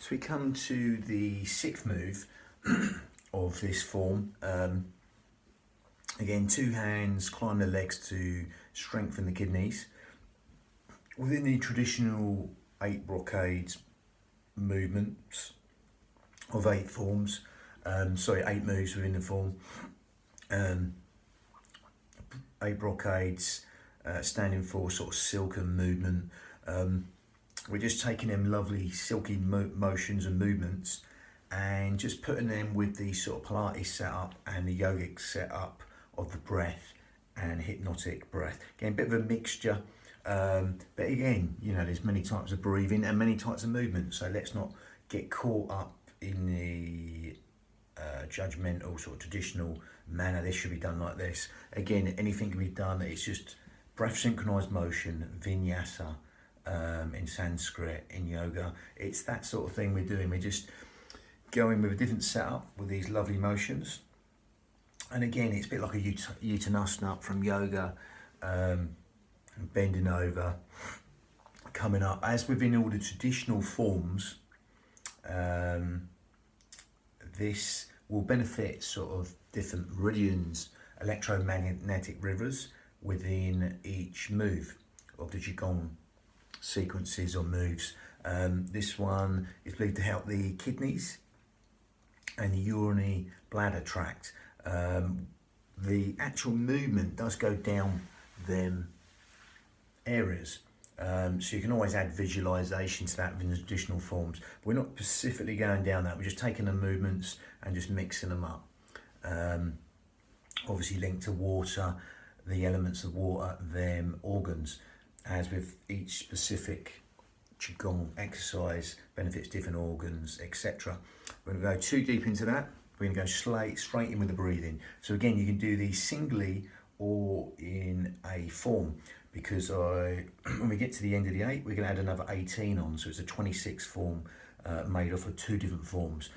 So we come to the sixth move of this form. Again, two hands, climb the legs to strengthen the kidneys. Within the traditional 8 brocades movements of 8 forms, 8 moves within the form, 8 brocades, standing for sort of silken movement. We're just taking them lovely silky motions and movements and just putting them with the sort of Pilates setup and the yogic setup of the breath and hypnotic breath. Again, a bit of a mixture, but again, you know, there's many types of breathing and many types of movement, so let's not get caught up in the judgmental sort of traditional manner. This should be done like this. Again, anything can be done. It's just breath synchronized motion, vinyasa, in Sanskrit, in yoga. It's that sort of thing we're doing. We're just going with a different setup with these lovely motions. And again, it's a bit like a uttanasana from yoga, bending over, coming up. As within all the traditional forms, this will benefit sort of different meridians, electromagnetic rivers within each move of the qigong sequences or moves. This one is believed to help the kidneys and the urinary bladder tract. The actual movement does go down them areas, so you can always add visualization to that in the traditional forms. We're not specifically going down that, we're just taking the movements and just mixing them up. Obviously linked to water, the elements of water, them organs, as with each specific qigong exercise benefits different organs, etc. We're going to go too deep into that. We're going to go straight in with the breathing. So again, you can do these singly or in a form, because when we get to the end of the 8, we're going to add another 18 on, so it's a 26 form made up of 2 different forms.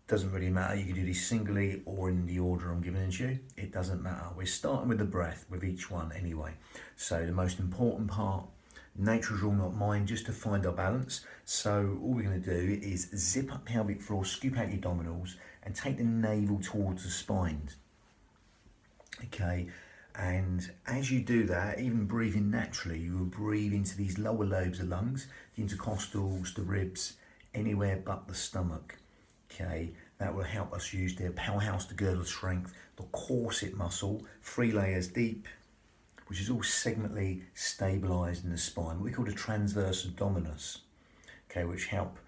Doesn't really matter, you can do these singly or in the order I'm giving it to you. It doesn't matter. We're starting with the breath with each one anyway. So the most important part, nature's rule not mine, just to find our balance. So all we're going to do is zip up pelvic floor, scoop out your abdominals and take the navel towards the spine. Okay, and as you do that, even breathing naturally, you will breathe into these lower lobes of lungs, the intercostals, the ribs, anywhere but the stomach. Okay, that will help us use the powerhouse, the girdle strength, the corset muscle, 3 layers deep, which is all segmentally stabilised in the spine, what we call the transverse abdominis, okay, which help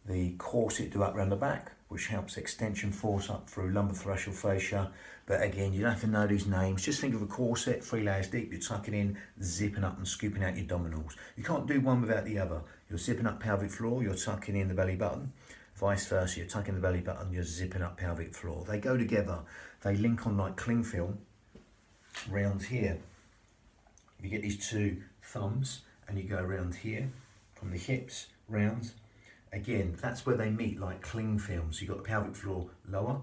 the corset do up around the back, which helps extension force up through lumbothoracial fascia. But again, you don't have to know these names, just think of a corset, 3 layers deep, you're tucking in, zipping up and scooping out your abdominals. You can't do one without the other. You're zipping up pelvic floor, you're tucking in the belly button. Vice versa, you're tucking the belly button, you're zipping up pelvic floor. They go together, they link on like cling film round here. You get these 2 thumbs and you go around here, from the hips round. Again, that's where they meet like cling film. So you've got the pelvic floor lower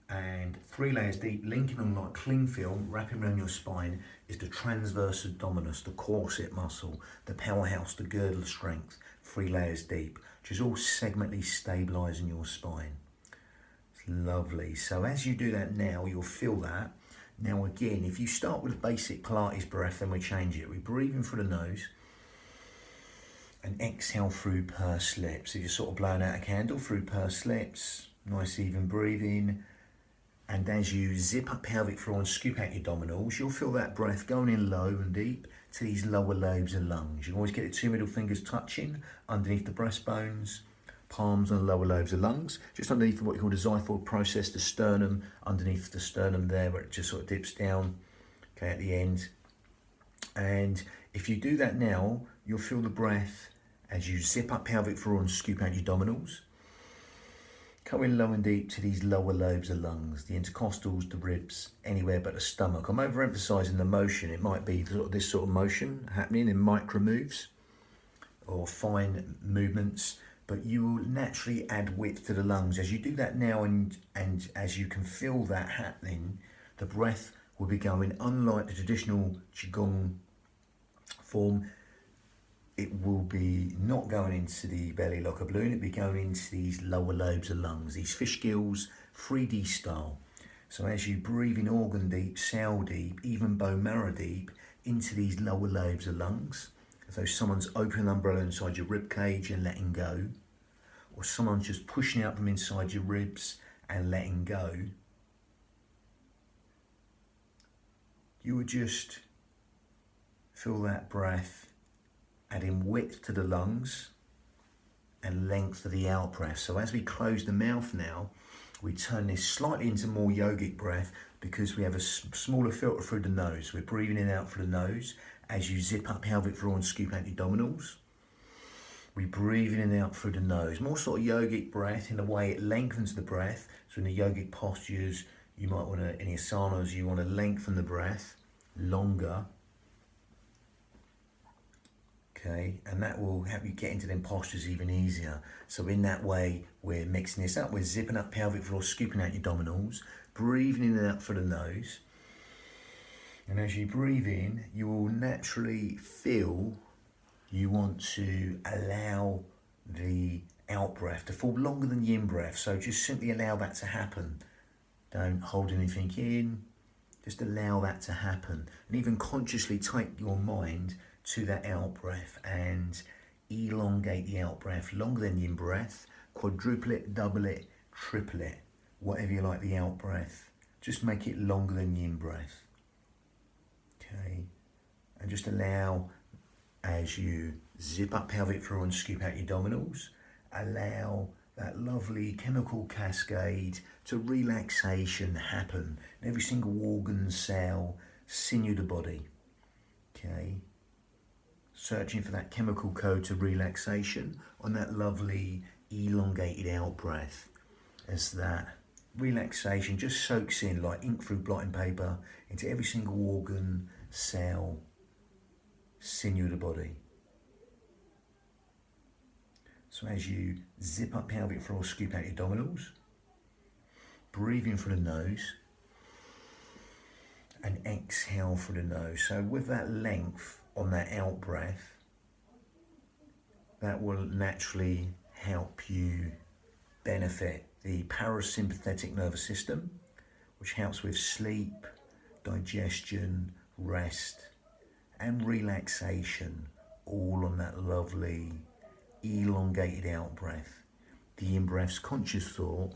and 3 layers deep, linking on like cling film, wrapping around your spine is the transverse abdominis, the corset muscle, the powerhouse, the girdle strength, 3 layers deep, which is all segmentally stabilising your spine. It's lovely. So as you do that now, you'll feel that. Now again, if you start with a basic Pilates breath, then we change it. We breathe in through the nose and exhale through pursed lips. So you're sort of blowing out a candle through pursed lips, nice even breathing. And as you zip up pelvic floor and scoop out your abdominals, you'll feel that breath going in low and deep to these lower lobes of lungs. You always get the 2 middle fingers touching underneath the breastbones, palms on the lower lobes of lungs, just underneath what you call the xiphoid process, the sternum, underneath the sternum there where it just sort of dips down, okay, at the end. And if you do that now, you'll feel the breath as you zip up pelvic floor and scoop out your abdominals, coming low and deep to these lower lobes of lungs, the intercostals, the ribs, anywhere but the stomach. I'm overemphasizing the motion. It might be this sort of motion happening in micro moves or fine movements, but you will naturally add width to the lungs. As you do that now and as you can feel that happening, the breath will be going, unlike the traditional qigong form, it will be not going into the belly like a balloon, it'll be going into these lower lobes of lungs, these fish gills, 3D style. So as you breathe in organ deep, cell deep, even bone marrow deep, into these lower lobes of lungs, as though someone's opening an umbrella inside your rib cage and letting go, or someone's just pushing out from inside your ribs and letting go, you would just feel that breath adding width to the lungs and length to the out breath. So as we close the mouth now, we turn this slightly into more yogic breath because we have a smaller filter through the nose. We're breathing in and out through the nose as you zip up pelvic floor and scoop out your abdominals. We breathe in and out through the nose. More sort of yogic breath in a way it lengthens the breath. So in the yogic postures, you might want to, in the asanas, you want to lengthen the breath longer. Okay, and that will help you get into them postures even easier. So in that way, we're mixing this up. We're zipping up pelvic floor, scooping out your abdominals, breathing in and out through the nose. And as you breathe in, you will naturally feel you want to allow the out breath to fall longer than the in breath. So just simply allow that to happen. Don't hold anything in. Just allow that to happen. And even consciously take your mind to that out breath and elongate the out breath longer than the in breath. Quadruple it, double it, triple it, whatever you like the out breath. Just make it longer than the in breath. Okay, and just allow, as you zip up pelvic floor and scoop out your abdominals, allow that lovely chemical cascade to relaxation happen in every single organ, cell, sinew of the body. Okay, searching for that chemical code to relaxation on that lovely elongated out breath as that relaxation just soaks in like ink through blotting paper into every single organ, cell, sinew of the body. So as you zip up pelvic floor, scoop out your abdominals, breathe in through the nose and exhale through the nose. So with that length on that out breath, that will naturally help you benefit the parasympathetic nervous system, which helps with sleep, digestion, rest, and relaxation, all on that lovely elongated out breath. The in breath's conscious thought,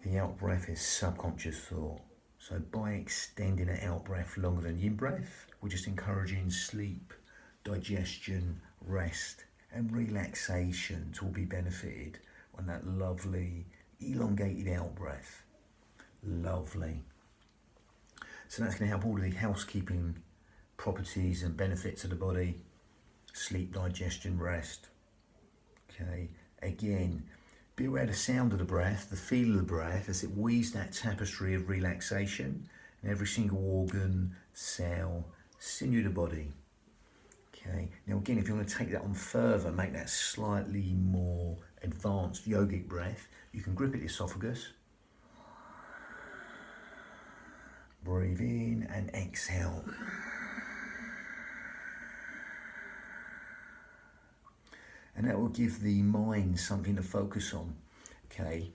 the out breath is subconscious thought. So by extending the out breath longer than the in breath, we're just encouraging sleep, digestion, rest, and relaxation to all be benefited on that lovely elongated out breath. Lovely. So that's going to help all of the housekeeping properties and benefits of the body: sleep, digestion, rest. Okay, again, be aware of the sound of the breath, the feel of the breath as it weaves that tapestry of relaxation in every single organ, cell, sinew of the body. Okay, now again, if you want to take that on further, make that slightly more advanced yogic breath, you can grip at the esophagus, breathe in and exhale. And that will give the mind something to focus on, okay?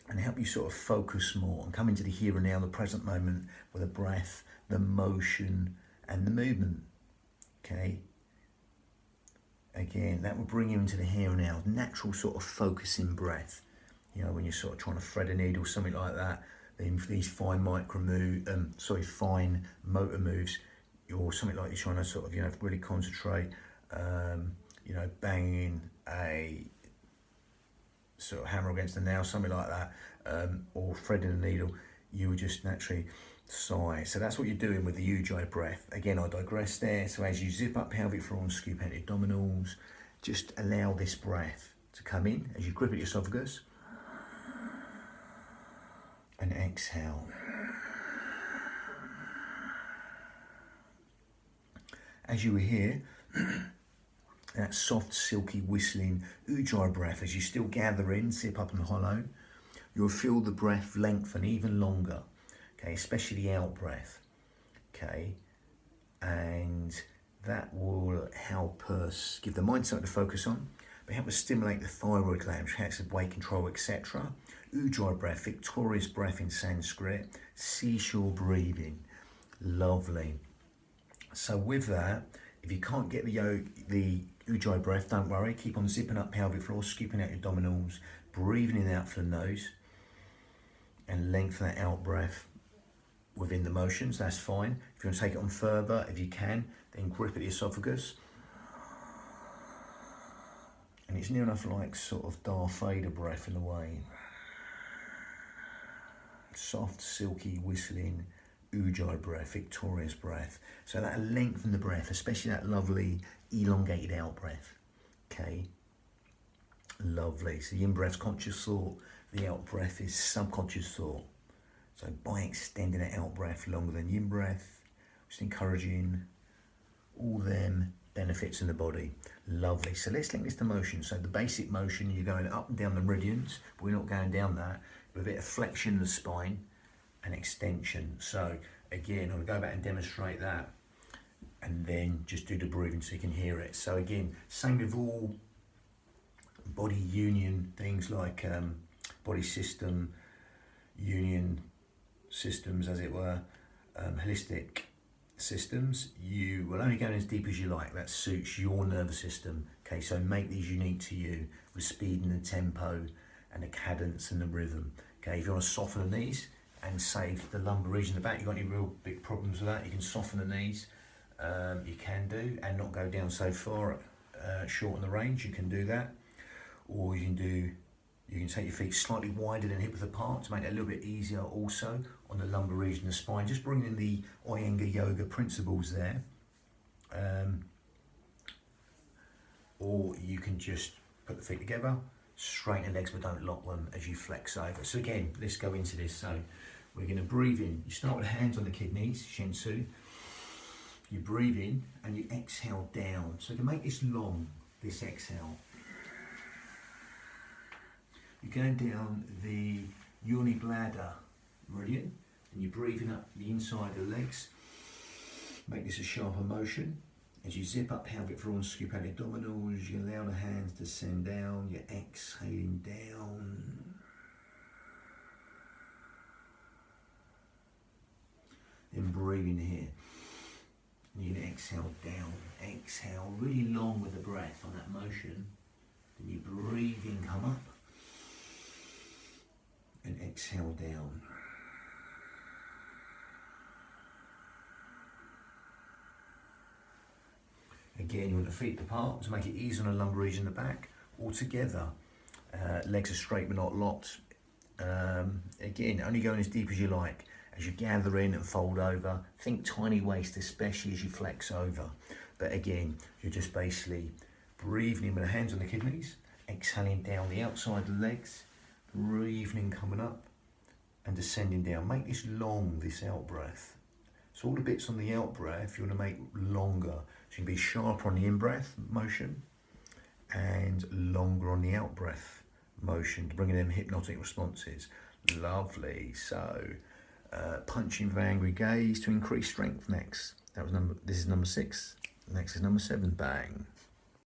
And help you sort of focus more and come into the here and now, the present moment, with the breath, the motion, and the movement, okay? Again, that will bring you into the here and now, natural sort of focusing breath. You know, when you're sort of trying to thread a needle, something like that, these fine fine motor moves, or something like you're trying to sort of, you know, really concentrate, you know, banging a sort of hammer against a nail, something like that, or threading a needle, you would just naturally sigh. So that's what you're doing with the Ujjayi breath. Again, I digress there. So as you zip up pelvic floor and scoop out your abdominals, just allow this breath to come in as you grip at your esophagus and exhale. As you were here, that soft, silky, whistling Ujjayi breath, as you still gather in, zip up and hollow, you'll feel the breath lengthen even longer, okay, especially the out breath, okay, and that will help us give the mind something to focus on, but help us stimulate the thyroid gland, which helps with weight control, etc. Ujjayi breath, victorious breath in Sanskrit, seashore breathing, lovely. So with that, if you can't get the Ujjayi breath, don't worry, keep on zipping up pelvic floor, scooping out your abdominals, breathing in and out through the nose, and lengthen that out breath within the motions, that's fine. If you want to take it on further, if you can, then grip at the esophagus. And it's near enough like sort of Darth Vader breath in a way. Soft, silky, whistling, Ujjayi breath, victorious breath. So that'll lengthen the breath, especially that lovely elongated out breath. Okay, lovely. So the in-breath's conscious thought, the out-breath is subconscious thought. So by extending that out-breath longer than the in-breath, just encouraging all them benefits in the body. Lovely. So let's link this to motion. So the basic motion, you're going up and down the meridians, but we're not going down that. With a bit of flexion of the spine and extension. So again, I'm going to go back and demonstrate that, and then just do the breathing so you can hear it. So again, same with all body union things like body system, union systems as it were, holistic systems. You will only go in as deep as you like. That suits your nervous system. Okay, so make these unique to you with speed and the tempo and the cadence and the rhythm. Okay, if you want to soften the knees and save the lumbar region in the back, you've got any real big problems with that, you can soften the knees, you can do, and not go down so far, shorten the range, you can do that. Or you can take your feet slightly wider than hip width apart to make it a little bit easier also on the lumbar region of the spine, just bringing in the Iyengar yoga principles there. Or you can just put the feet together, straighten the legs but don't lock them as you flex over. So again, let's go into this. So we're going to breathe in. You start with hands on the kidneys, Shinsu. You breathe in and you exhale down. So to make this long, this exhale, you're going down the yoni bladder meridian and you're breathing up the inside of the legs. Make this a sharper motion. As you zip up pelvic floor and scoop out the abdominals, you allow the hands to send down, you're exhaling down. Then breathing here. And you can exhale down, exhale really long with the breath on that motion. Then you breathe in, come up, and exhale down. Again, you want the feet apart to make it easy on the lumbar region in the back. All together, legs are straight but not locked. Again, only going as deep as you like. As you gather in and fold over, think tiny waist, especially as you flex over. But again, you're just basically breathing in with the hands on the kidneys, exhaling down the outside of the legs, breathing in, coming up, and descending down. Make this long, this out breath. So all the bits on the out breath, you want to make longer. So you can be sharper on the in-breath motion and longer on the out-breath motion to bring in them hypnotic responses. Lovely. So punching with angry gaze to increase strength next. This is number 6. Next is number 7. Bang.